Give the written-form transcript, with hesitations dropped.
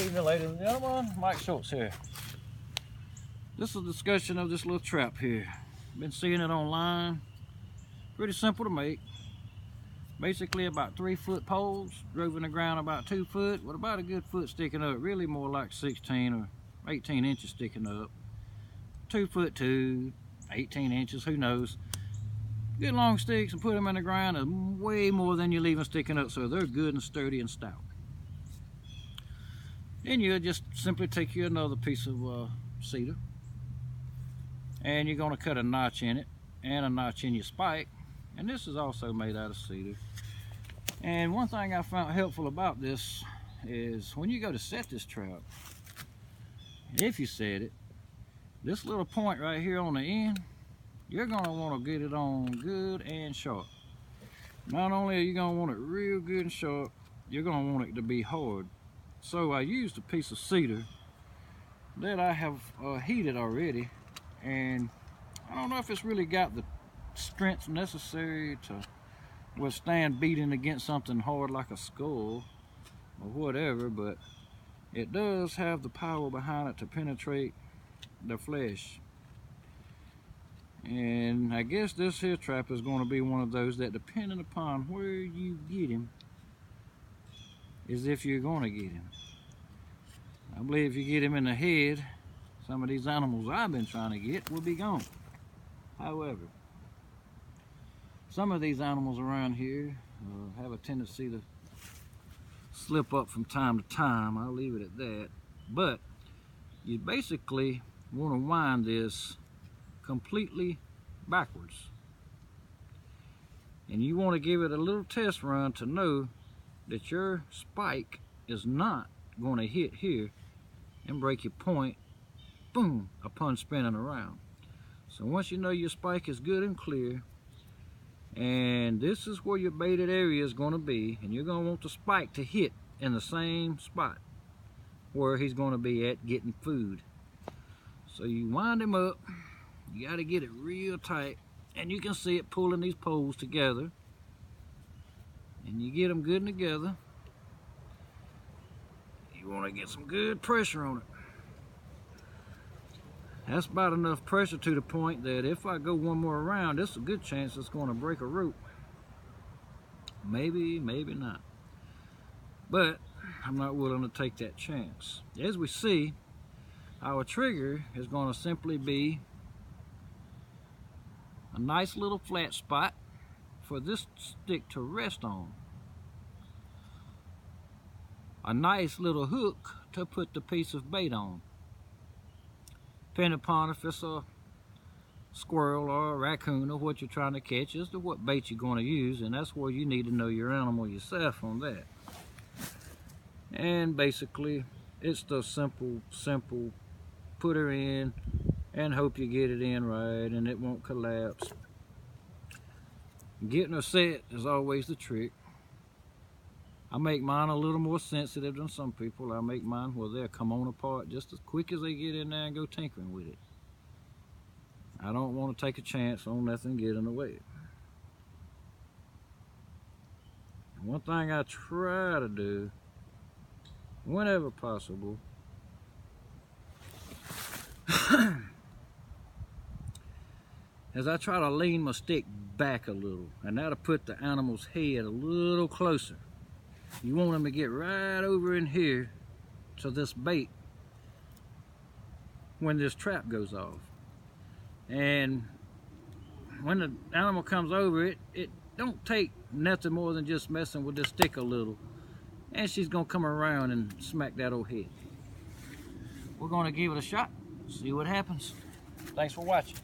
Good evening, ladies and gentlemen. Mike Schultz here. This is a discussion of this little trap here. Been seeing it online. Pretty simple to make. Basically about 3-foot poles, drove in the ground about 2 foot, with about a good foot sticking up. Really more like 16 or 18 inches sticking up. 2 foot 18 inches, who knows. Good long sticks and put them in the ground is way more than you leave them sticking up, so they're good and sturdy and stout. Then you just simply take you another piece of cedar, and you're going to cut a notch in it and a notch in your spike, and this is also made out of cedar. And one thing I found helpful about this is when you go to set this trap, if you set it, this little point right here on the end, you're going to want to get it on good and sharp. Not only are you going to want it real good and sharp, you're going to want it to be hard. So I used a piece of cedar that I have heated already, and I don't know if it's really got the strength necessary to withstand beating against something hard like a skull or whatever, but it does have the power behind it to penetrate the flesh. And I guess this here trap is going to be one of those that, depending upon where you get him, is if you're going to get him. I believe if you get him in the head, some of these animals I've been trying to get will be gone. However, some of these animals around here have a tendency to slip up from time to time. I'll leave it at that. But you basically want to wind this completely backwards. And you want to give it a little test run to know that your spike is not going to hit here and break your point, boom, upon spinning around. So once you know your spike is good and clear, and this is where your baited area is going to be, and you're going to want the spike to hit in the same spot where he's going to be at getting food. So you wind him up, you got to get it real tight, and you can see it pulling these poles together, and you get them good and together. You want to get some good pressure on it. That's about enough pressure to the point that if I go one more round, there's a good chance it's going to break a rope. Maybe, maybe not. But I'm not willing to take that chance. As we see, our trigger is going to simply be a nice little flat spot for this stick to rest on. A nice little hook to put the piece of bait on. Depending upon if it's a squirrel or a raccoon or what you're trying to catch as to what bait you're going to use, and that's where you need to know your animal yourself on that. And basically, it's the simple put her in and hope you get it in right and it won't collapse. Getting her set is always the trick. I make mine a little more sensitive than some people. I make mine where they'll come on apart just as quick as they get in there and go tinkering with it. I don't want to take a chance on nothing getting away. One thing I try to do, whenever possible, is I try to lean my stick back a little, and that'll put the animal's head a little closer. You want them to get right over in here to this bait when this trap goes off. And when the animal comes over, it don't take nothing more than just messing with this stick a little, and she's gonna come around and smack that old head. We're gonna give it a shot, see what happens. Thanks for watching.